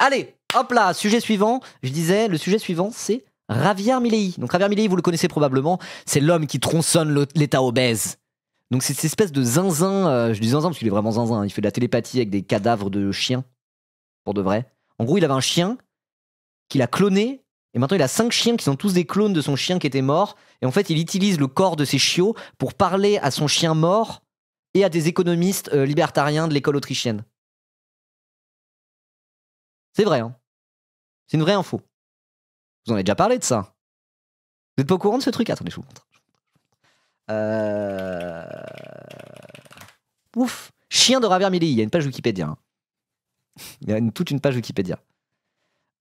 Allez, hop là, sujet suivant. Je disais, le sujet suivant, c'est Javier Milei. Donc Javier Milei, vous le connaissez probablement, c'est l'homme qui tronçonne l'État obèse. Donc c'est cette espèce de zinzin, je dis zinzin parce qu'il est vraiment zinzin, hein. Il fait de la télépathie avec des cadavres de chiens, pour de vrai. En gros, il avait un chien qu'il a cloné, et maintenant il a 5 chiens qui sont tous des clones de son chien qui était mort, et en fait il utilise le corps de ses chiots pour parler à son chien mort et à des économistes libertariens de l'école autrichienne. C'est vrai, hein. C'est une vraie info. Vous en avez déjà parlé de ça. Vous n'êtes pas au courant de ce truc? Attendez, je vous montre. Ouf. Chien de Javier Milei. Il y a une page Wikipédia. Hein. Il y a toute une page Wikipédia.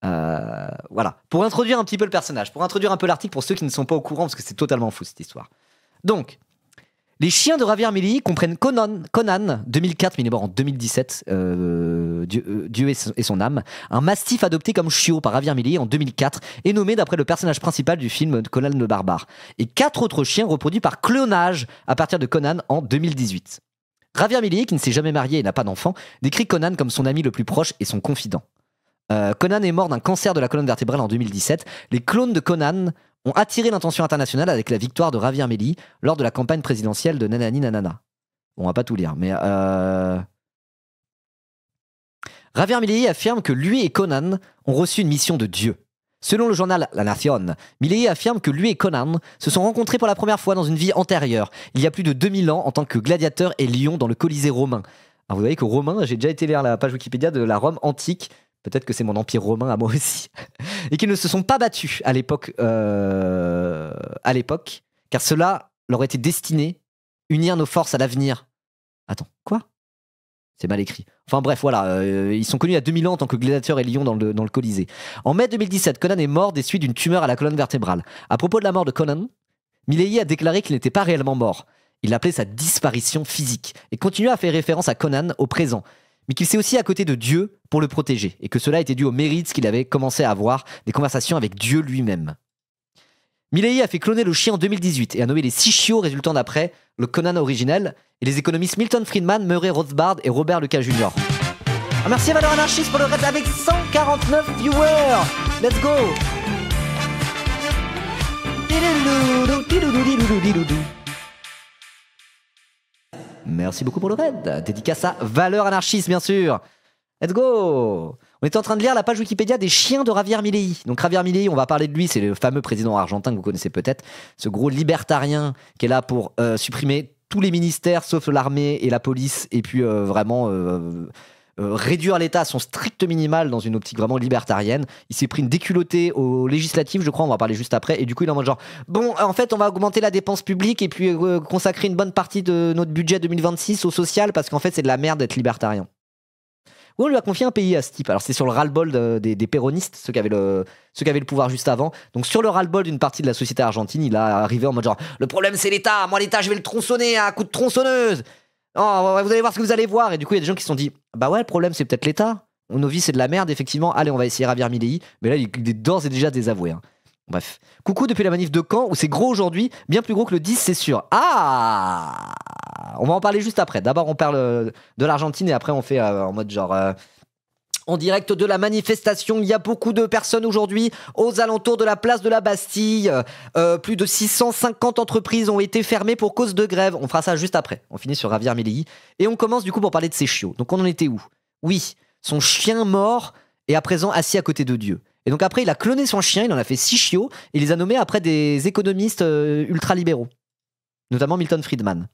Voilà. Pour introduire un petit peu le personnage, pour introduire un peu l'article pour ceux qui ne sont pas au courant, parce que c'est totalement fou cette histoire. Donc, les chiens de Javier Milei comprennent Conan, 2004, mais il est mort en 2017, Dieu et son âme, un mastif adopté comme chiot par Javier Milei en 2004 et nommé d'après le personnage principal du film de Conan le Barbare, et 4 autres chiens reproduits par clonage à partir de Conan en 2018. Javier Milei, qui ne s'est jamais marié et n'a pas d'enfant, décrit Conan comme son ami le plus proche et son confident. Conan est mort d'un cancer de la colonne vertébrale en 2017. Les clones de Conan ont attiré l'attention internationale avec la victoire de Javier Milei lors de la campagne présidentielle de Nanani Nanana. Bon, on va pas tout lire, mais Javier Milei affirme que lui et Conan ont reçu une mission de Dieu. Selon le journal La Nación, Milei affirme que lui et Conan se sont rencontrés pour la première fois dans une vie antérieure, il y a plus de 2000 ans en tant que gladiateur et lion dans le Colisée romain. Alors vous voyez que romain, j'ai déjà été lire la page Wikipédia de la Rome antique. Peut-être que c'est mon empire romain à moi aussi. Et qu'ils ne se sont pas battus à l'époque, car cela leur était destiné, unir nos forces à l'avenir. Attends, quoi? C'est mal écrit. Enfin bref, voilà, ils sont connus il y a 2000 ans en tant que gladiateurs et lions dans le Colisée. En mai 2017, Conan est mort des suites d'une tumeur à la colonne vertébrale. À propos de la mort de Conan, Milei a déclaré qu'il n'était pas réellement mort. Il l'appelait sa disparition physique et continue à faire référence à Conan au présent, mais qu'il s'est aussi à côté de Dieu pour le protéger, et que cela était dû au mérite qu'il avait commencé à avoir des conversations avec Dieu lui-même. Milei a fait cloner le chien en 2018 et a nommé les 6 chiots résultant d'après le Conan originel et les économistes Milton Friedman, Murray Rothbard et Robert Lucas Jr. Ah, merci à Valeur Anarchiste pour le raid avec 149 viewers. Let's go. Merci beaucoup pour le raid. Dédicace à Valeur Anarchiste, bien sûr. Let's go. On était en train de lire la page Wikipédia des chiens de Javier Milei. Donc Javier Milei, on va parler de lui, c'est le fameux président argentin que vous connaissez peut-être, ce gros libertarien qui est là pour supprimer tous les ministères sauf l'armée et la police, et puis vraiment réduire l'État à son strict minimal dans une optique vraiment libertarienne. Il s'est pris une déculottée aux législatives, je crois, on va en parler juste après, et du coup il est en mode genre, bon, en fait on va augmenter la dépense publique et puis consacrer une bonne partie de notre budget 2026 au social, parce qu'en fait c'est de la merde d'être libertarien. Oui, on lui a confié un pays à ce type. Alors c'est sur le ras-le-bol des péronistes, ceux qui avaient le pouvoir juste avant. Donc sur le ras-le-bol d'une partie de la société argentine, il a arrivé en mode genre, le problème c'est l'État, moi l'État je vais le tronçonner à coups de tronçonneuse. Oh, vous allez voir ce que vous allez voir. Et du coup il y a des gens qui se sont dit, bah ouais, le problème c'est peut-être l'État. Nos vies c'est de la merde, effectivement. Allez, on va essayer Javier Milei. Mais là il est d'ores et déjà désavoué. Hein. Bref. Coucou depuis la manif de Caen, où c'est gros aujourd'hui, bien plus gros que le 10, c'est sûr. Ah, on va en parler juste après. D'abord, on parle de l'Argentine et après, on fait en mode genre... en direct de la manifestation, il y a beaucoup de personnes aujourd'hui aux alentours de la place de la Bastille. Plus de 650 entreprises ont été fermées pour cause de grève. On fera ça juste après. On finit sur Javier Milei. Et on commence du coup pour parler de ses chiots. Donc on en était où? Oui, son chien mort est à présent assis à côté de Dieu. Et donc après, il a cloné son chien, il en a fait 6 chiots, et il les a nommés après des économistes ultra-libéraux, notamment Milton Friedman.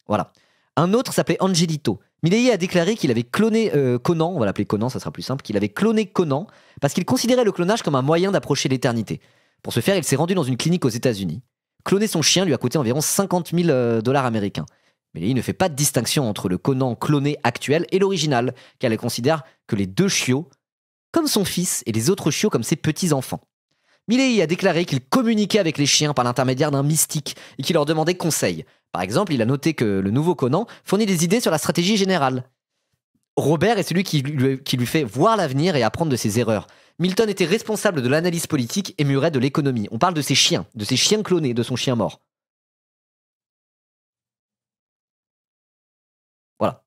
Voilà. Un autre s'appelait Angelito. Milei a déclaré qu'il avait cloné Conan, on va l'appeler Conan, ça sera plus simple, qu'il avait cloné Conan parce qu'il considérait le clonage comme un moyen d'approcher l'éternité. Pour ce faire, il s'est rendu dans une clinique aux États-Unis. Cloner son chien lui a coûté environ 50 000 $ américains. Milei ne fait pas de distinction entre le Conan cloné actuel et l'original, car il considère que les 2 chiots comme son fils et les autres chiots comme ses petits-enfants. Milei a déclaré qu'il communiquait avec les chiens par l'intermédiaire d'un mystique et qu'il leur demandait conseil. Par exemple, il a noté que le nouveau Conan fournit des idées sur la stratégie générale. Robert est celui qui lui fait voir l'avenir et apprendre de ses erreurs. Milton était responsable de l'analyse politique et Muret de l'économie. On parle de ses chiens clonés, de son chien mort. Voilà.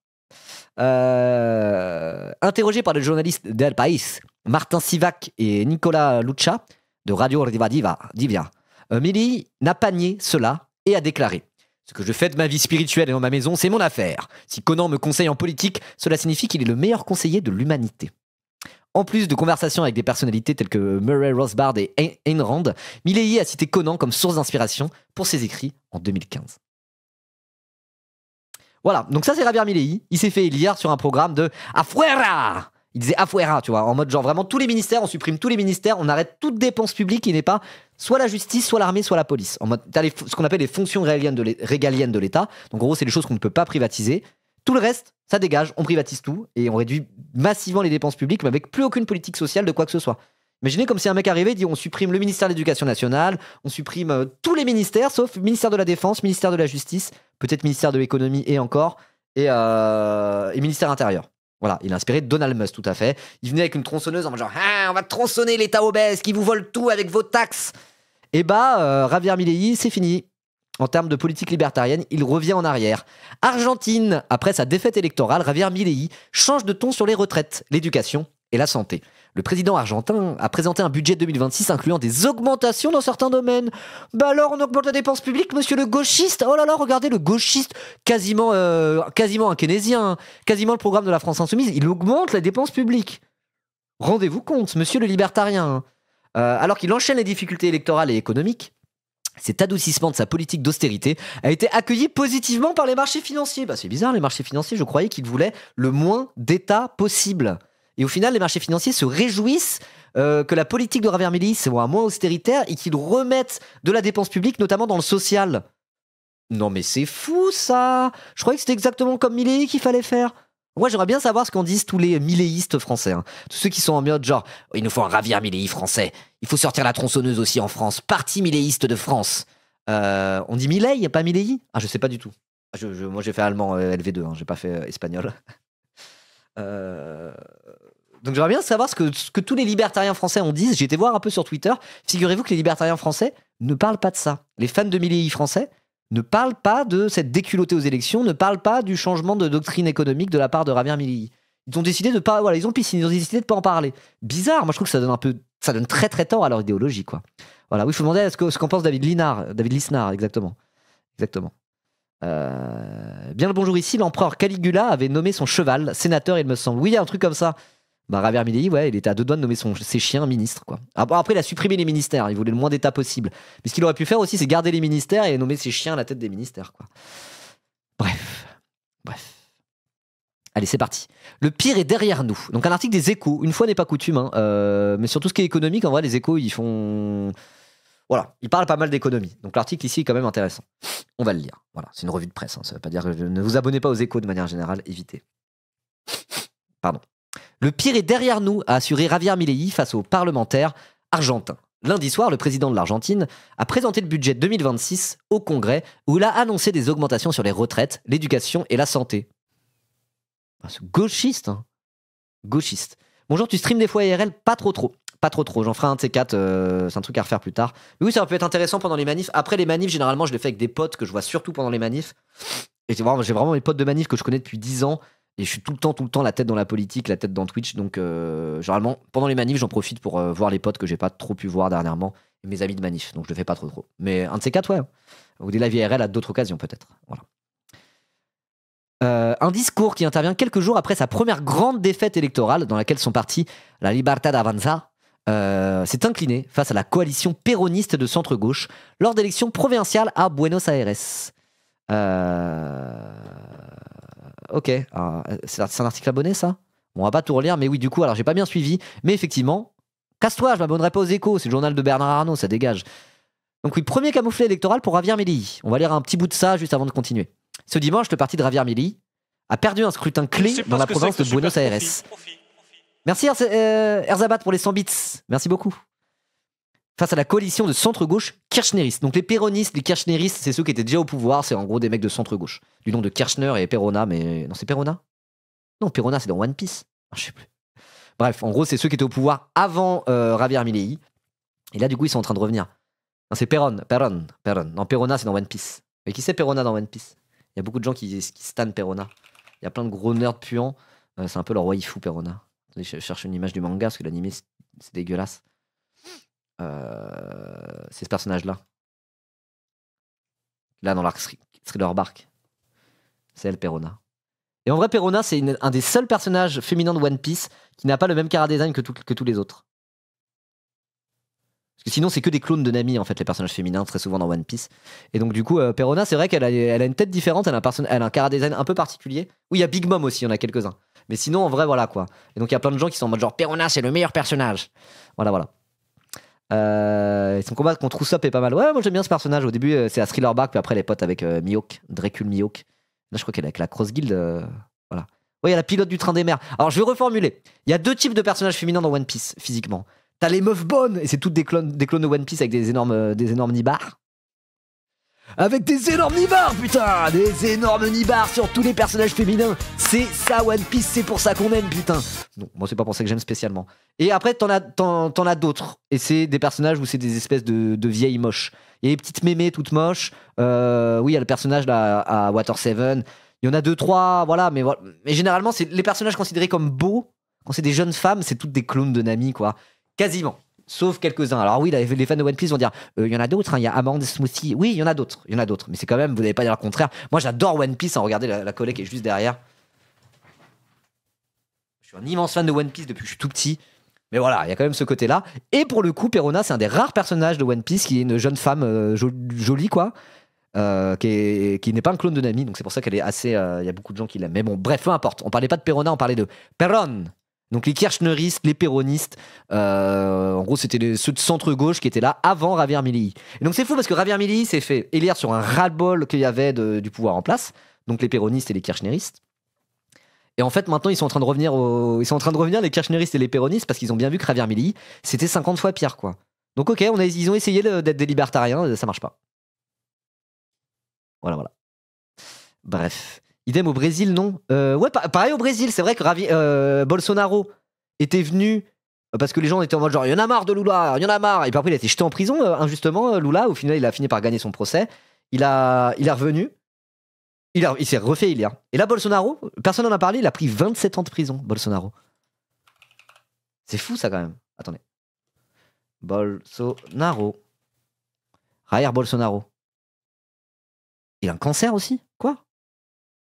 Interrogé par le journaliste d'El País, Martin Sivac et Nicolas Luccia de Radio Divia. Milei n'a pas nié cela et a déclaré: ce que je fais de ma vie spirituelle et dans ma maison, c'est mon affaire. Si Conan me conseille en politique, cela signifie qu'il est le meilleur conseiller de l'humanité. En plus de conversations avec des personnalités telles que Murray Rothbard et Ayn Rand, Milei a cité Conan comme source d'inspiration pour ses écrits en 2015. Voilà, donc ça c'est Javier Milei. Il s'est fait élire sur un programme de Afuera. Il disait Afuera, tu vois, en mode genre vraiment tous les ministères, on supprime tous les ministères, on arrête toute dépense publique qui n'est pas soit la justice, soit l'armée, soit la police. En mode, t'as ce qu'on appelle les fonctions régaliennes de l'État. Donc en gros, c'est les choses qu'on ne peut pas privatiser. Tout le reste, ça dégage, on privatise tout et on réduit massivement les dépenses publiques, mais avec plus aucune politique sociale de quoi que ce soit. Imaginez comme si un mec arrivait et dit on supprime le ministère de l'Éducation nationale, on supprime tous les ministères, sauf le ministère de la Défense, ministère de la Justice, peut-être ministère de l'Économie et encore, et ministère intérieur. Voilà, il a inspiré Donald Musk, tout à fait. Il venait avec une tronçonneuse en mode genre on va tronçonner l'État obèse qui vous vole tout avec vos taxes. Et Javier Milei, c'est fini. En termes de politique libertarienne, il revient en arrière. Argentine, après sa défaite électorale, Javier Milei change de ton sur les retraites, l'éducation et la santé. Le président argentin a présenté un budget 2026 incluant des augmentations dans certains domaines. Bah alors, on augmente la dépense publique, monsieur le gauchiste. Oh là là, regardez le gauchiste, quasiment un keynésien, quasiment le programme de la France Insoumise. Il augmente la dépense publique. Rendez-vous compte, monsieur le libertarien. Alors qu'il enchaîne les difficultés électorales et économiques, cet adoucissement de sa politique d'austérité a été accueilli positivement par les marchés financiers. Bah c'est bizarre, les marchés financiers, je croyais qu'ils voulaient le moins d'État possible. Et au final, les marchés financiers se réjouissent que la politique de Javier Milei soit moins austéritaire et qu'ils remettent de la dépense publique, notamment dans le social. Non mais c'est fou ça. Je croyais que c'était exactement comme Milei qu'il fallait faire. Moi, j'aimerais bien savoir ce qu'en disent tous les milléistes français. Hein. Tous ceux qui sont en mode genre, il nous faut un Javier Milei français. Il faut sortir la tronçonneuse aussi en France. Parti milléiste de France. On dit Milei, pas Milei? Ah, je sais pas du tout. Moi, j'ai fait allemand LV2, hein, j'ai pas fait espagnol. Donc, j'aimerais bien savoir ce que tous les libertariens français en disent. J'ai été voir un peu sur Twitter. Figurez-vous que les libertariens français ne parlent pas de ça. Les fans de Milei français ne parlent pas de cette déculottée aux élections, ne parlent pas du changement de doctrine économique de la part de Javier Milei. Ils ont décidé de pas, voilà, ils ont piscine, ils ont décidé de pas en parler. Bizarre, moi je trouve que ça donne très très tort à leur idéologie, quoi. Voilà, oui, il faut demander ce qu'en pense David Lisnard, exactement. Bien le bonjour ici, l'empereur Caligula avait nommé son cheval sénateur, il me semble. Oui, il y a un truc comme ça. Javier Milei, ouais, il était à deux doigts de nommer ses chiens ministres, quoi. Après, il a supprimé les ministères, il voulait le moins d'État possible. Mais ce qu'il aurait pu faire aussi, c'est garder les ministères et nommer ses chiens à la tête des ministères, quoi. Bref. Allez, c'est parti. Le pire est derrière nous. Donc, un article des Échos, une fois n'est pas coutume, hein, mais sur tout ce qui est économique, en vrai, les Échos, ils font. Voilà, ils parlent pas mal d'économie. Donc, l'article ici est quand même intéressant. On va le lire. Voilà, c'est une revue de presse, hein, ça veut pas dire que ne vous abonnez pas aux Échos de manière générale, évitez. Pardon. Le pire est derrière nous, a assuré Javier Milei face aux parlementaires argentins. Lundi soir, le président de l'Argentine a présenté le budget 2026 au Congrès où il a annoncé des augmentations sur les retraites, l'éducation et la santé. C'est gauchiste, hein. Gauchiste. Bonjour, tu streams des fois IRL? Pas trop. J'en ferai un de ces quatre, c'est un truc à refaire plus tard. Mais oui, ça peut être intéressant pendant les manifs. Après les manifs, généralement, je les fais avec des potes que je vois surtout pendant les manifs. Et j'ai vraiment mes potes de manifs que je connais depuis 10 ans. Et je suis tout le temps la tête dans la politique, la tête dans Twitch. Donc, généralement, pendant les manifs, j'en profite pour voir les potes que j'ai pas trop pu voir dernièrement. Et mes amis de manif. Donc, je le fais pas trop. Mais un de ces quatre, ouais. Ou des live IRL à d'autres occasions, peut-être. Voilà. Un discours qui intervient quelques jours après sa première grande défaite électorale, dans laquelle son parti, la Libertad Avanza, s'est incliné face à la coalition péroniste de centre-gauche lors d'élections provinciales à Buenos Aires. Ok, c'est un article abonné, ça? Bon, on va pas tout relire, mais oui, du coup, alors j'ai pas bien suivi, mais effectivement, casse-toi, je m'abonnerai pas aux Échos, c'est le journal de Bernard Arnault, ça dégage. Donc oui, premier camouflet électoral pour Javier Milei. On va lire un petit bout de ça juste avant de continuer. Ce dimanche, le parti de Javier Milei a perdu un scrutin clé dans la province de Buenos Aires. Merci Erzabat pour les 100 bits, merci beaucoup. Face à la coalition de centre-gauche kirchneristes. Donc les péronistes, les kirchneristes, c'est ceux qui étaient déjà au pouvoir, c'est en gros des mecs de centre-gauche. Du nom de Kirchner et Perona, mais... Non, c'est Perona? Non, Perona, c'est dans One Piece. Je sais plus. Bref, en gros, c'est ceux qui étaient au pouvoir avant Javier Milei. Et là, du coup, ils sont en train de revenir. Non, c'est Perron. Non, Perona, c'est dans One Piece. Mais qui c'est Perona dans One Piece? Il y a beaucoup de gens qui stannent Perona. Il y a plein de gros nerds puants. C'est un peu leur waifu, Perona. Je cherche une image du manga parce que l'animé c'est dégueulasse. C'est ce personnage-là. Là, dans l'arc Thriller Bark. C'est elle, Perona. Et en vrai, Perona, c'est un des seuls personnages féminins de One Piece qui n'a pas le même chara design que tous les autres. Parce que sinon, c'est que des clones de Nami, en fait, les personnages féminins, très souvent dans One Piece. Et donc, du coup, Perona, c'est vrai qu'elle a une tête différente, elle a un chara design un peu particulier. Oui, il y a Big Mom aussi, il y en a quelques-uns. Mais sinon, en vrai, voilà quoi. Et donc, il y a plein de gens qui sont en mode genre, Perona, c'est le meilleur personnage. Voilà. Et son combat contre Usopp est pas mal. Ouais, moi j'aime bien ce personnage. Au début, c'est à Thriller Bark, puis après, les potes avec Mihawk, Dracul Mihawk. Là, je crois qu'elle est avec la Cross Guild. Voilà. Ouais, il y a la pilote du train des mers. Alors, je vais reformuler. Il y a deux types de personnages féminins dans One Piece, physiquement. T'as les meufs bonnes, et c'est toutes des clones de One Piece avec des énormes nibards. Avec des énormes nibards, putain! Des énormes nibards sur tous les personnages féminins. C'est ça, One Piece, c'est pour ça qu'on aime, putain. Non, moi, c'est pas pour ça que j'aime spécialement. Et après, t'en as d'autres. Et c'est des personnages où c'est des espèces de vieilles moches. Il y a les petites mémés toutes moches. Oui, il y a le personnage là à Water 7. Il y en a 2-3, voilà. Mais généralement, c'est les personnages considérés comme beaux. Quand c'est des jeunes femmes, c'est toutes des clones de Nami, quoi. Quasiment. Sauf quelques-uns. Alors oui, les fans de One Piece vont dire il y en a d'autres, hein, il y a Amande Smoothie. Oui, il y en a d'autres. Mais c'est quand même, vous n'allez pas dire le contraire. Moi, j'adore One Piece. Hein, regardez la collègue qui est juste derrière. Je suis un immense fan de One Piece depuis que je suis tout petit. Mais voilà, il y a quand même ce côté-là. Et pour le coup, Perona, c'est un des rares personnages de One Piece qui est une jeune femme jolie, quoi. Qui n'est pas un clone de Nami. Donc c'est pour ça qu'elle est assez. Il y a beaucoup de gens qui l'aiment. Mais bon, bref, peu importe. On parlait pas de Perona, on parlait de Perron. Donc les kirchneristes, les péronistes, en gros c'était ceux de centre-gauche qui étaient là avant Javier Milei. Et donc c'est fou parce que Javier Milei s'est fait élire sur un ras-le-bol qu'il y avait du pouvoir en place, donc les péronistes et les kirchneristes. Et en fait maintenant ils sont en train de revenir les kirchneristes et les péronistes parce qu'ils ont bien vu que Javier Milei c'était 50 fois pire quoi. Donc ok, ils ont essayé d'être des libertariens, ça marche pas. Voilà. Bref. Idem au Brésil, non. Ouais, pareil au Brésil. C'est vrai que Bolsonaro était venu parce que les gens étaient en mode genre, il y en a marre de Lula, il y en a marre. Et puis après, il a été jeté en prison injustement, Lula. Au final, il a fini par gagner son procès. Il est revenu. Il s'est refait élire. Et là, Bolsonaro, personne n'en a parlé, il a pris 27 ans de prison, Bolsonaro. C'est fou, ça, quand même. Attendez. Bolsonaro. Jair Bolsonaro. Il a un cancer aussi? Quoi?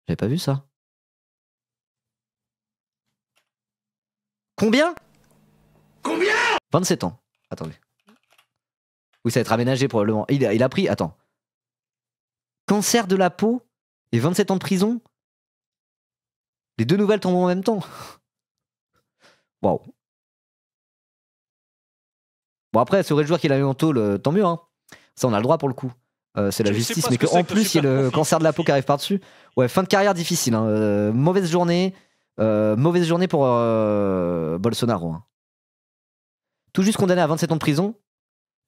J'avais pas vu ça. Combien 27 ans. Attendez. Oui, ça va être aménagé probablement. Il a pris... Attends. Cancer de la peau et 27 ans de prison. Les deux nouvelles tombent en même temps. Waouh. Bon après, se réjouir qu'il a eu en tôle, tant mieux. Hein. Ça, on a le droit pour le coup. C'est la justice. Mais qu'en plus, il y a le cancer de la peau qui arrive par-dessus. Ouais, fin de carrière difficile. Hein. Mauvaise journée. Mauvaise journée pour Bolsonaro. Hein. Tout juste condamné à 27 ans de prison.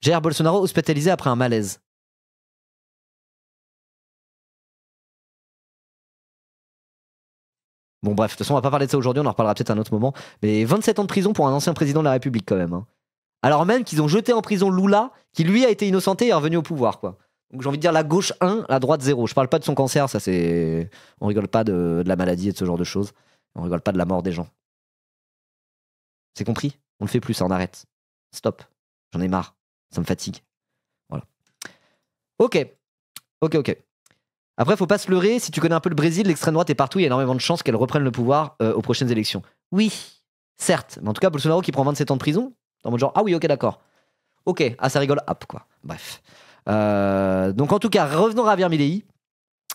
Jair Bolsonaro hospitalisé après un malaise. Bon bref, de toute façon on va pas parler de ça aujourd'hui, on en reparlera peut-être à un autre moment. Mais 27 ans de prison pour un ancien président de la République quand même. Hein. Alors même qu'ils ont jeté en prison Lula, qui lui a été innocenté et est revenu au pouvoir quoi. Donc j'ai envie de dire la gauche 1, la droite 0. Je parle pas de son cancer, ça c'est... On rigole pas de la maladie et de ce genre de choses. On rigole pas de la mort des gens. C'est compris? On le fait plus, ça, on arrête. Stop. J'en ai marre. Ça me fatigue. Voilà. Ok. Après, faut pas se leurrer. Si tu connais un peu le Brésil, l'extrême droite est partout. Il y a énormément de chances qu'elle reprenne le pouvoir aux prochaines élections. Oui, certes. Mais en tout cas, Bolsonaro qui prend 27 ans de prison, en mode genre, ah oui, ok, d'accord. Ok, ah ça rigole, hop, quoi. Bref. Donc en tout cas, revenons à Javier Milei.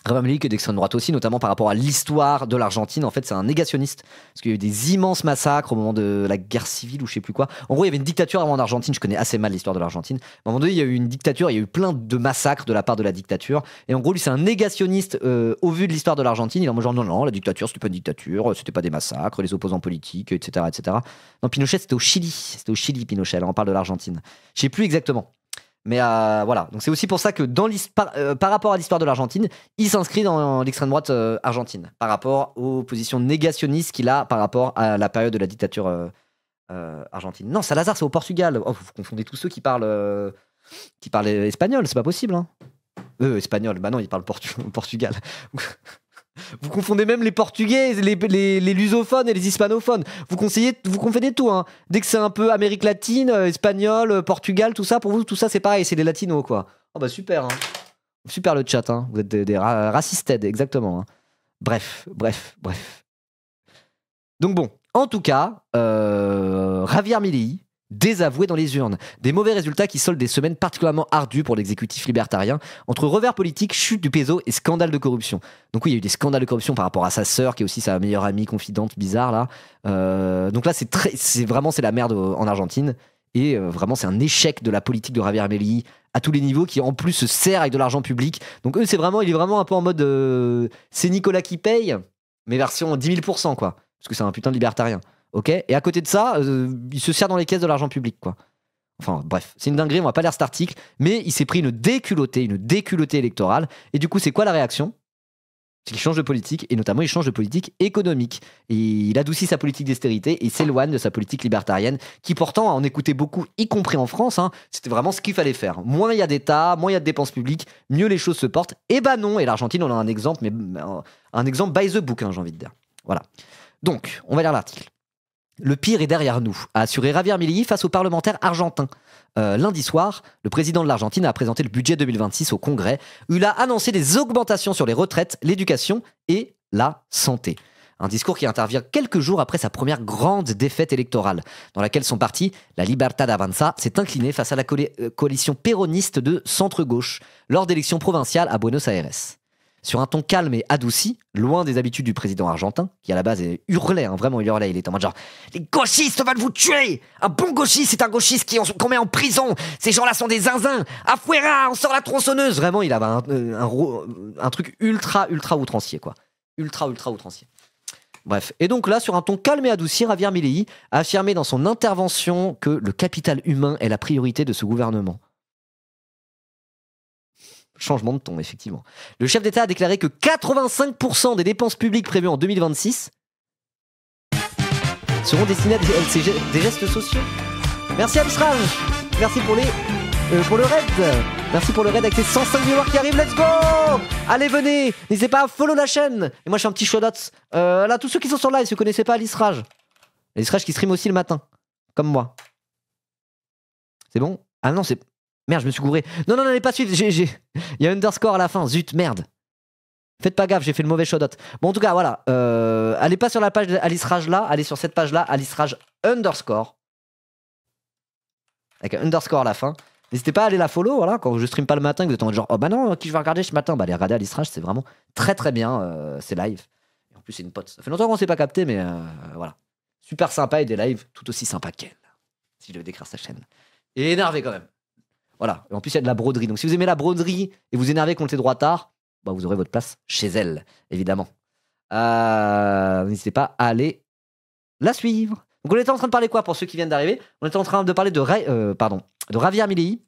Javier Milei qui est d'extrême droite aussi, notamment par rapport à l'histoire de l'Argentine. En fait, c'est un négationniste. Parce qu'il y a eu des immenses massacres au moment de la guerre civile ou je sais plus quoi. En gros, il y avait une dictature avant en Argentine. Je connais assez mal l'histoire de l'Argentine. À un moment donné, il y a eu une dictature, il y a eu plein de massacres de la part de la dictature. Et en gros, lui, c'est un négationniste au vu de l'histoire de l'Argentine. Il est en mode genre, non, la dictature, c'était pas une dictature, c'était pas des massacres, les opposants politiques, etc. Non, Pinochet, c'était au Chili. C'était au Chili, Pinochet. Alors, on parle de l'Argentine. Je sais plus exactement. Mais voilà, donc c'est aussi pour ça que par rapport à l'histoire de l'Argentine, il s'inscrit dans l'extrême droite argentine, par rapport aux positions négationnistes qu'il a par rapport à la période de la dictature argentine. Non, Salazar, c'est au Portugal. Oh, vous confondez tous ceux qui parlent espagnol, c'est pas possible. Hein. Espagnol, bah non, ils parlent Portugal. Vous confondez même les portugais, les lusophones et les hispanophones. Vous confondez tout, hein. Dès que c'est un peu Amérique latine, espagnol, Portugal, tout ça, pour vous, tout ça c'est pareil, c'est les latinos, quoi. Oh bah super, hein. Super le chat, hein. Vous êtes des racistes, exactement, hein. Bref. Donc bon, en tout cas, Javier Milei, désavoué dans les urnes. Des mauvais résultats qui soldent des semaines particulièrement ardues pour l'exécutif libertarien, entre revers politique, chute du peso et scandale de corruption. Donc oui, il y a eu des scandales de corruption par rapport à sa sœur, qui est aussi sa meilleure amie, confidente, bizarre, là. Donc là, c'est vraiment la merde en Argentine. Et vraiment, c'est un échec de la politique de Javier Milei à tous les niveaux, qui en plus se sert avec de l'argent public. Donc eux, il est vraiment un peu en mode c'est Nicolas qui paye, mais version 10 000%, quoi. Parce que c'est un putain de libertarien. Ok, et à côté de ça, il se sert dans les caisses de l'argent public, quoi. Enfin, bref, c'est une dinguerie, on va pas lire cet article, mais il s'est pris une déculottée électorale. Et du coup, c'est quoi la réaction? C'est qu'il change de politique, et notamment il change de politique économique. Et il adoucit sa politique d'austérité et s'éloigne de sa politique libertarienne, qui pourtant, on écoutait beaucoup, y compris en France, hein, c'était vraiment ce qu'il fallait faire. Moins il y a d'État, moins il y a de dépenses publiques, mieux les choses se portent. Et bah non, et l'Argentine, on a un exemple, mais un exemple by the book, hein, j'ai envie de dire. Voilà. Donc, on va lire l'article. Le pire est derrière nous, a assuré Javier Milei face aux parlementaires argentins. Lundi soir, le président de l'Argentine a présenté le budget 2026 au Congrès, où il a annoncé des augmentations sur les retraites, l'éducation et la santé. Un discours qui intervient quelques jours après sa première grande défaite électorale, dans laquelle son parti, la Libertad Avanza, s'est incliné face à la coalition péroniste de centre-gauche lors d'élections provinciales à Buenos Aires. Sur un ton calme et adouci, loin des habitudes du président argentin, qui à la base hurlait, hein, vraiment il hurlait, il était en mode genre « Les gauchistes veulent vous tuer! Un bon gauchiste, c'est un gauchiste qu'on met en prison! Ces gens-là sont des zinzins! Afuera, on sort la tronçonneuse !» Vraiment, il avait un truc ultra outrancier, quoi. Ultra outrancier. Bref, et donc là, sur un ton calme et adouci, Javier Milei a affirmé dans son intervention que le capital humain est la priorité de ce gouvernement. Changement de ton, effectivement. Le chef d'État a déclaré que 85% des dépenses publiques prévues en 2026 seront destinées à des gestes sociaux. Merci Alisraj. Merci pour le raid. Merci pour le raid avec tes 105 viewers qui arrivent. Let's go. Allez, venez. N'hésitez pas à follow la chaîne. Et moi, je fais un petit shout-out. Là, tous ceux qui sont sur live, si vous ne connaissez pas Alisraj. Alisraj qui stream aussi le matin. Comme moi. C'est bon? Ah non, c'est... Merde, je me suis gouré. Non, n'allez pas suivre. Il y a underscore à la fin. Zut, merde. Faites pas gaffe, j'ai fait le mauvais shout-out. Bon, en tout cas, voilà. Allez pas sur la page d'Alisraj là. Allez sur cette page-là, Alisraj underscore. Avec un underscore à la fin. N'hésitez pas à aller la follow, voilà. Quand je stream pas le matin, vous êtes en mode genre, oh bah non, qui je vais regarder ce matin? Bah, allez regarder Alisraj, c'est vraiment très bien. C'est live. Et en plus, c'est une pote. Ça fait longtemps qu'on s'est pas capté, mais voilà. Super sympa et des lives tout aussi sympas qu'elle. Si je devais décrire sa chaîne. Et énervé quand même. Voilà, et en plus il y a de la broderie. Donc si vous aimez la broderie et vous énervez contre les droitards, bah, vous aurez votre place chez elle, évidemment. N'hésitez pas à aller la suivre. Donc on était en train de parler quoi pour ceux qui viennent d'arriver? On était en train de parler de Javier Milei.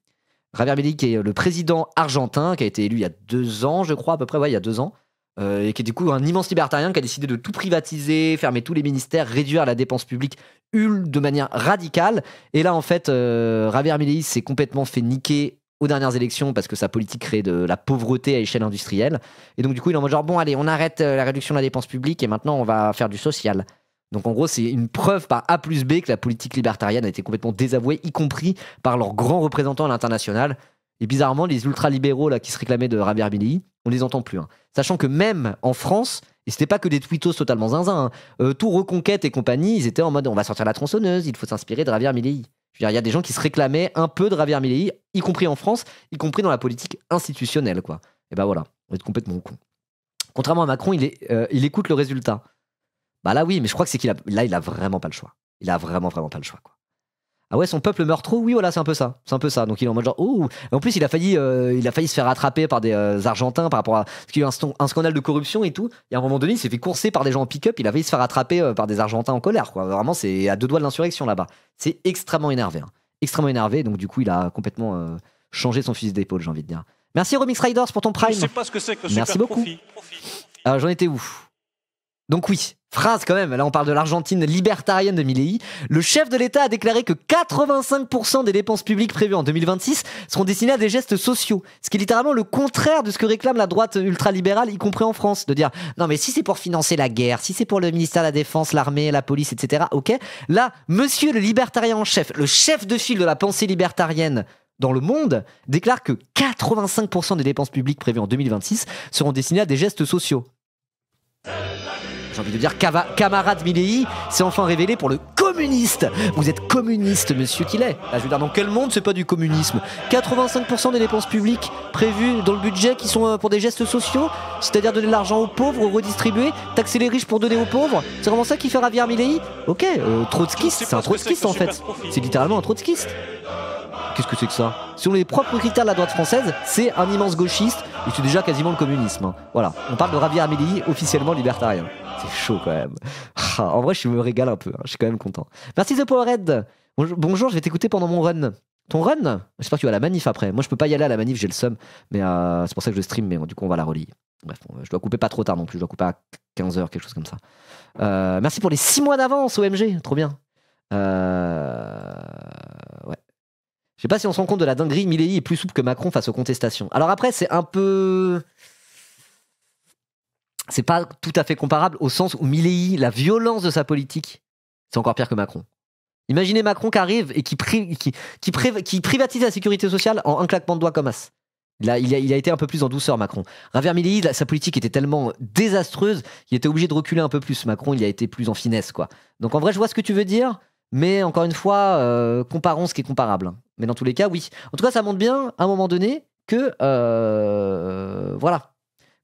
Javier Milei qui est le président argentin, qui a été élu il y a 2 ans, je crois, à peu près, ouais, il y a 2 ans. Et qui est du coup un immense libertarien qui a décidé de tout privatiser, fermer tous les ministères, réduire la dépense publique de manière radicale. Et là, en fait, Javier Milei s'est complètement fait niquer aux dernières élections parce que sa politique crée de la pauvreté à échelle industrielle. Et donc, du coup, il est en mode genre, bon, allez, on arrête la réduction de la dépense publique et maintenant, on va faire du social. Donc, en gros, c'est une preuve par A plus B que la politique libertarienne a été complètement désavouée, y compris par leurs grands représentants à l'international. Et bizarrement, les ultra-libéraux là, qui se réclamaient de Javier Milei, on les entend plus. Hein. Sachant que même en France, et c'était pas que des tweetos totalement zinzin, hein, tout Reconquête et compagnie, ils étaient en mode on va sortir la tronçonneuse, il faut s'inspirer de Javier Milei. Je veux dire, il y a des gens qui se réclamaient un peu de Javier Milei, y compris en France, y compris dans la politique institutionnelle, quoi. Et bah voilà, on est complètement con. Contrairement à Macron, il écoute le résultat. Bah là oui, mais je crois que c'est qu'il a vraiment pas le choix. Il a vraiment pas le choix, quoi. Ah ouais, son peuple meurt trop. Oui, voilà, c'est un peu ça. Donc il est en mode genre, oh. En plus, il a failli se faire attraper par des Argentins par rapport à parce qu'il y a eu un scandale de corruption et tout. Et à un moment donné, il s'est fait courser par des gens en pick-up. Il a failli se faire attraper par des Argentins en colère, quoi. Vraiment, c'est à 2 doigts de l'insurrection là-bas. C'est extrêmement énervé, hein. Extrêmement énervé. Donc du coup, il a complètement changé son fusil d'épaule, j'ai envie de dire. Merci Remix Riders pour ton prime. Je sais pas ce que c'est que le Merci super beaucoup. profit. Alors j'en étais où? Donc oui, Phrase quand même, là on parle de l'Argentine libertarienne de Milei. Le chef de l'État a déclaré que 85% des dépenses publiques prévues en 2026 seront destinées à des gestes sociaux. Ce qui est littéralement le contraire de ce que réclame la droite ultralibérale, y compris en France. De dire, non mais si c'est pour financer la guerre, si c'est pour le ministère de la Défense, l'armée, la police, etc. Ok. Là, monsieur le libertarien en chef, le chef de file de la pensée libertarienne dans le monde, déclare que 85% des dépenses publiques prévues en 2026 seront destinées à des gestes sociaux. J'ai envie de dire, camarade Milei s'est enfin révélé pour le communiste. Vous êtes communiste, monsieur qu'il est. Là, je veux dire, dans quel monde c'est pas du communisme? 85% des dépenses publiques prévues dans le budget qui sont pour des gestes sociaux, c'est-à-dire donner de l'argent aux pauvres, redistribuer, taxer les riches pour donner aux pauvres. C'est vraiment ça qui fait Javier Milei? Ok, trotskiste, c'est un trotskiste en fait. C'est littéralement un trotskiste. Qu'est-ce que c'est que ça? Selon les propres critères de la droite française, c'est un immense gauchiste et c'est déjà quasiment le communisme. Hein. Voilà, on parle de Javier Milei officiellement libertarien. C'est chaud quand même. En vrai, je me régale un peu. Hein. Je suis quand même content. Merci The Powerhead. Bonjour, je vais t'écouter pendant mon run. Ton run? J'espère que tu vas à la manif après. Moi, je peux pas y aller à la manif, j'ai le seum. Mais c'est pour ça que je stream, mais du coup, on va la relayer. Bref, je dois couper pas trop tard non plus. Je dois couper à 15h, quelque chose comme ça. Merci pour les 6 mois d'avance, OMG. Trop bien. Ouais. Je sais pas si on se rend compte de la dinguerie. Milei est plus souple que Macron face aux contestations. Alors après, c'est un peu... C'est pas tout à fait comparable au sens où Milei, la violence de sa politique, c'est encore pire que Macron. Imaginez Macron qui arrive et qui privatise la sécurité sociale en un claquement de doigts comme as. Là, il a été un peu plus en douceur, Macron. Javier Milei, sa politique était tellement désastreuse qu'il était obligé de reculer un peu plus. Macron, il a été plus en finesse, quoi. Donc en vrai, je vois ce que tu veux dire, mais encore une fois, comparons ce qui est comparable. Mais dans tous les cas, oui. En tout cas, ça montre bien, à un moment donné, que... voilà.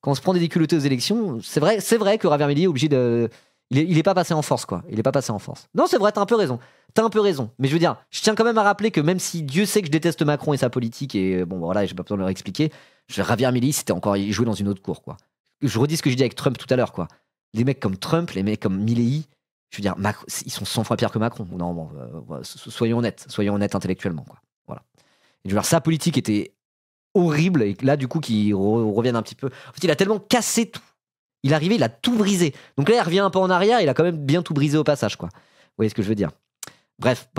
Quand on se prend des déculottés aux élections, c'est vrai que Javier Milei est obligé de... Il est pas passé en force, quoi. Il est pas passé en force. Non, c'est vrai, t'as un peu raison. T'as un peu raison. Mais je veux dire, je tiens quand même à rappeler que même si Dieu sait que je déteste Macron et sa politique, et bon, voilà, j'ai pas besoin de leur expliquer, Javier Milei, c'était encore joué dans une autre cour, quoi. Je redis ce que j'ai dit avec Trump tout à l'heure, quoi. Les mecs comme Trump, les mecs comme Milei, je veux dire, ils sont 100 fois pires que Macron. Non, bon, soyons honnêtes intellectuellement, quoi. Voilà. Et je veux dire, sa politique était horrible, et là, du coup, qu'ils reviennent un petit peu. En fait, il a tellement cassé tout. Il est arrivé, il a tout brisé. Donc là, il revient un peu en arrière, il a quand même bien tout brisé au passage, quoi. Vous voyez ce que je veux dire? Bref.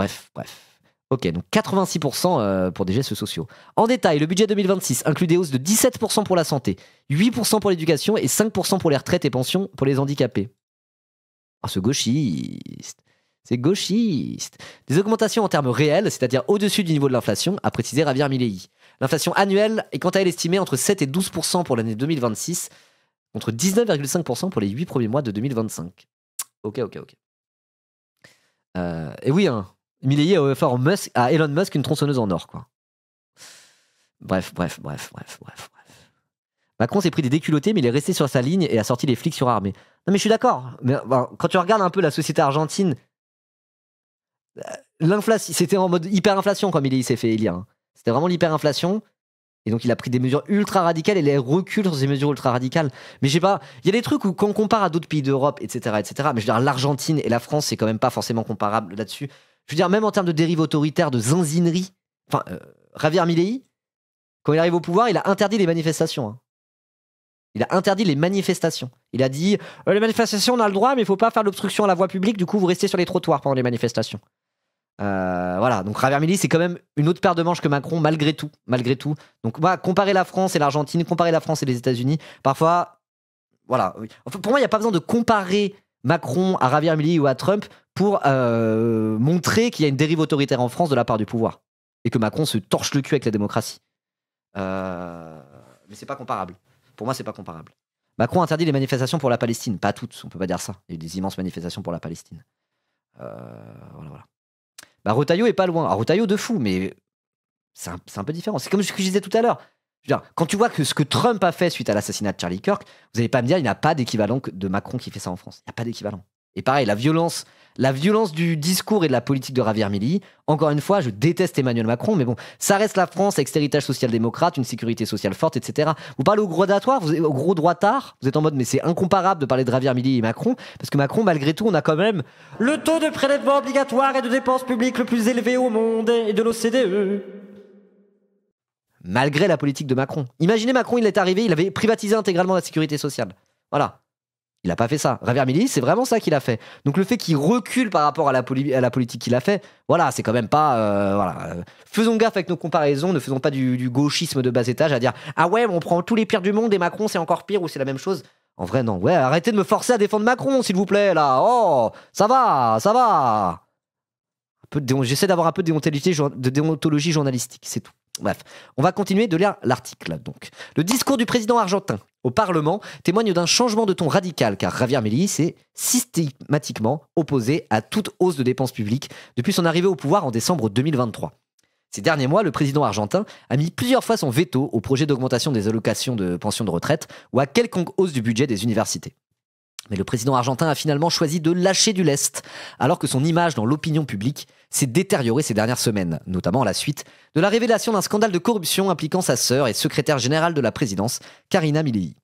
Ok, donc 86% pour des gestes sociaux. En détail, le budget 2026 inclut des hausses de 17% pour la santé, 8% pour l'éducation et 5% pour les retraites et pensions pour les handicapés. Ah, ce gauchiste. C'est gauchiste. Des augmentations en termes réels, c'est-à-dire au-dessus du niveau de l'inflation, a précisé Javier Milei. L'inflation annuelle est quant à elle estimée entre 7 et 12% pour l'année 2026, contre 19,5% pour les 8 premiers mois de 2025. Ok. Et oui, hein, Milei a offert à Elon Musk une tronçonneuse en or, quoi. Bref. Macron s'est pris des déculottés, mais il est resté sur sa ligne et a sorti les flics surarmés. Non, mais je suis d'accord. Mais quand tu regardes un peu la société argentine, l'inflation, c'était en mode hyperinflation quand Milei s'est fait élire. Hein. C'était vraiment l'hyperinflation. Et donc il a pris des mesures ultra radicales et les recule sur ces mesures ultra radicales. Mais je sais pas, il y a des trucs où quand on compare à d'autres pays d'Europe, etc., mais je veux dire, l'Argentine et la France, c'est quand même pas forcément comparable là-dessus. Je veux dire, même en termes de dérive autoritaire, de zinzinerie, enfin, Javier Milei, quand il arrive au pouvoir, il a interdit les manifestations. Hein. Il a interdit les manifestations. Il a dit, les manifestations, on a le droit, mais il faut pas faire l'obstruction à la voie publique, du coup, vous restez sur les trottoirs pendant les manifestations. Voilà, donc Javier Milei, c'est quand même une autre paire de manches que Macron, malgré tout. Donc, voilà, comparer la France et l'Argentine, comparer la France et les États-Unis, parfois, voilà. Enfin, pour moi, il n'y a pas besoin de comparer Macron à Javier Milei ou à Trump pour montrer qu'il y a une dérive autoritaire en France de la part du pouvoir et que Macron se torche le cul avec la démocratie. Mais c'est pas comparable. Pour moi, c'est pas comparable. Macron interdit les manifestations pour la Palestine, pas toutes, on peut pas dire ça. Il y a eu des immenses manifestations pour la Palestine. Voilà. Bah, Retailleau est pas loin. Alors, Retailleau de fou, mais c'est un peu différent. C'est comme ce que je disais tout à l'heure. Je veux dire, quand tu vois que ce que Trump a fait suite à l'assassinat de Charlie Kirk, vous n'allez pas me dire qu'il n'y a pas d'équivalent de Macron qui fait ça en France. Il n'y a pas d'équivalent. Et pareil, la violence du discours et de la politique de Javier Milei, encore une fois, je déteste Emmanuel Macron, mais bon, ça reste la France avec cet héritage social-démocrate, une sécurité sociale forte, etc. Vous parlez au gros droitard, vous êtes en mode, mais c'est incomparable de parler de Javier Milei et Macron, parce que Macron, malgré tout, on a quand même le taux de prélèvement obligatoire et de dépenses publiques le plus élevé au monde et de l'OCDE. Malgré la politique de Macron. Imaginez Macron, il est arrivé, il avait privatisé intégralement la sécurité sociale. Voilà. Il n'a pas fait ça. Javier Milei, c'est vraiment ça qu'il a fait. Donc le fait qu'il recule par rapport à la politique qu'il a fait, voilà, c'est quand même pas... voilà. Faisons gaffe avec nos comparaisons, ne faisons pas du gauchisme de bas étage à dire « Ah ouais, on prend tous les pires du monde et Macron c'est encore pire ou c'est la même chose ?» En vrai, non. Ouais, arrêtez de me forcer à défendre Macron, s'il vous plaît, là. Oh, ça va, ça va. J'essaie d'avoir un peu de déontologie journalistique, c'est tout. Bref, on va continuer de lire l'article. Donc, le discours du président argentin au Parlement témoigne d'un changement de ton radical, car Javier Milei s'est systématiquement opposé à toute hausse de dépenses publiques depuis son arrivée au pouvoir en décembre 2023. Ces derniers mois, le président argentin a mis plusieurs fois son veto au projet d'augmentation des allocations de pension de retraite ou à quelconque hausse du budget des universités. Mais le président argentin a finalement choisi de lâcher du lest, alors que son image dans l'opinion publique s'est détériorée ces dernières semaines, notamment à la suite de la révélation d'un scandale de corruption impliquant sa sœur et secrétaire générale de la présidence, Karina Milei.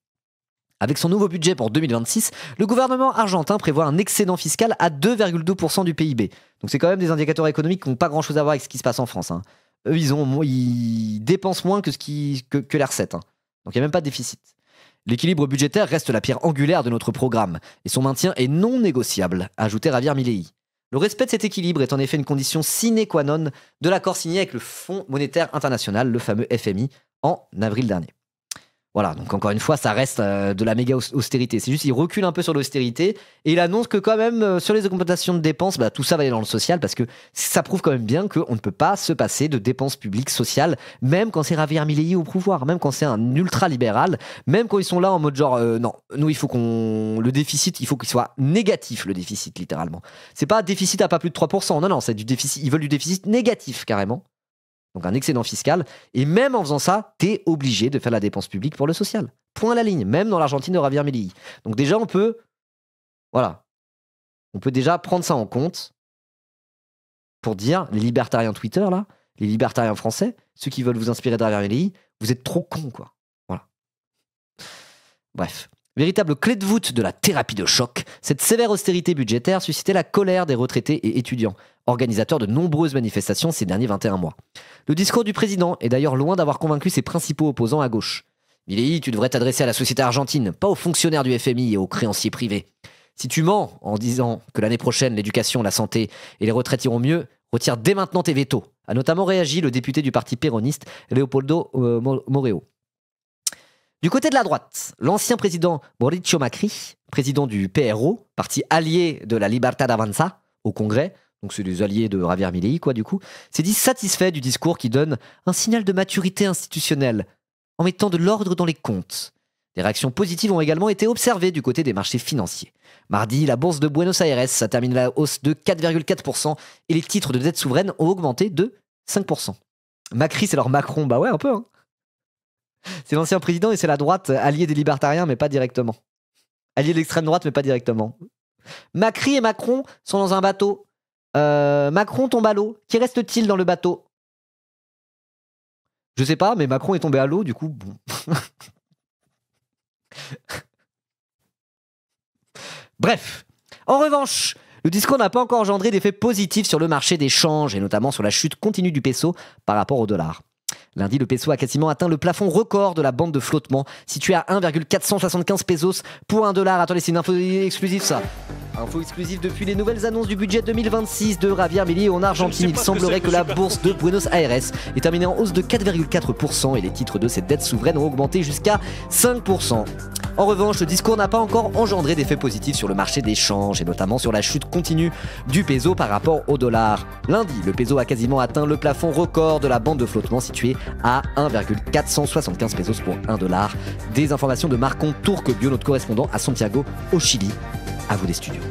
Avec son nouveau budget pour 2026, le gouvernement argentin prévoit un excédent fiscal à 2,2% du PIB. Donc c'est quand même des indicateurs économiques qui n'ont pas grand-chose à voir avec ce qui se passe en France. Hein. Eux, ils dépensent moins que les recettes. Hein. Donc il n'y a même pas de déficit. L'équilibre budgétaire reste la pierre angulaire de notre programme, et son maintien est non négociable, a ajouté Javier Milei. Le respect de cet équilibre est en effet une condition sine qua non de l'accord signé avec le Fonds monétaire international, le fameux FMI, en avril dernier. Voilà, donc encore une fois, ça reste de la méga austérité. C'est juste qu'il recule un peu sur l'austérité et il annonce que quand même, sur les augmentations de dépenses, tout ça va aller dans le social parce que ça prouve quand même bien qu'on ne peut pas se passer de dépenses publiques sociales, même quand c'est Javier Milei au pouvoir, même quand c'est un ultra-libéral, même quand ils sont là en mode genre, non, nous il faut le déficit, il faut qu'il soit négatif, le déficit, littéralement. C'est pas déficit à pas plus de 3%, non, c'est du déficit, ils veulent du déficit négatif, carrément. Donc un excédent fiscal, et même en faisant ça, t'es obligé de faire la dépense publique pour le social. Point à la ligne, même dans l'Argentine de Javier Milei. Donc déjà, on peut déjà prendre ça en compte pour dire, les libertariens Twitter, là, les libertariens français, ceux qui veulent vous inspirer de Javier Milei, vous êtes trop cons, quoi. Voilà. Bref. Véritable clé de voûte de la thérapie de choc, cette sévère austérité budgétaire suscitait la colère des retraités et étudiants, organisateurs de nombreuses manifestations ces derniers 21 mois. Le discours du président est d'ailleurs loin d'avoir convaincu ses principaux opposants à gauche. Milei, tu devrais t'adresser à la société argentine, pas aux fonctionnaires du FMI et aux créanciers privés. Si tu mens en disant que l'année prochaine, l'éducation, la santé et les retraites iront mieux, retire dès maintenant tes vétos, a notamment réagi le député du parti péroniste, Leopoldo Moreo. Du côté de la droite, l'ancien président Mauricio Macri, président du PRO, parti allié de la Libertad Avanza, au Congrès, donc c'est des alliés de Javier Milei, s'est dit satisfait du discours qui donne un signal de maturité institutionnelle, en mettant de l'ordre dans les comptes. Des réactions positives ont également été observées du côté des marchés financiers. Mardi, la bourse de Buenos Aires a terminé la hausse de 4,4% et les titres de dette souveraine ont augmenté de 5%. Macri, c'est leur Macron, bah ouais, un peu, hein. C'est l'ancien président et c'est la droite, allié des libertariens, mais pas directement. Allié de l'extrême droite, mais pas directement. Macri et Macron sont dans un bateau. Macron tombe à l'eau. Qui reste-t-il dans le bateau? Je sais pas, mais Macron est tombé à l'eau, du coup, bon. Bref. En revanche, le discours n'a pas encore engendré d'effets positifs sur le marché des changes, et notamment sur la chute continue du peso par rapport au dollar. Lundi, le peso a quasiment atteint le plafond record de la bande de flottement, situé à 1,475 pesos pour $1. Attendez, c'est une info exclusive, ça. Info exclusive depuis les nouvelles annonces du budget 2026 de Javier Milei en Argentine. Il semblerait que la bourse de Buenos Aires ait terminé en hausse de 4,4% et les titres de cette dette souveraine ont augmenté jusqu'à 5%. En revanche, le discours n'a pas encore engendré d'effets positifs sur le marché des changes et notamment sur la chute continue du peso par rapport au dollar. Lundi, le peso a quasiment atteint le plafond record de la bande de flottement située à 1,475 pesos pour $1. Des informations de Marcon Tourque-Bio, notre correspondant à Santiago, au Chili. À vous les studios.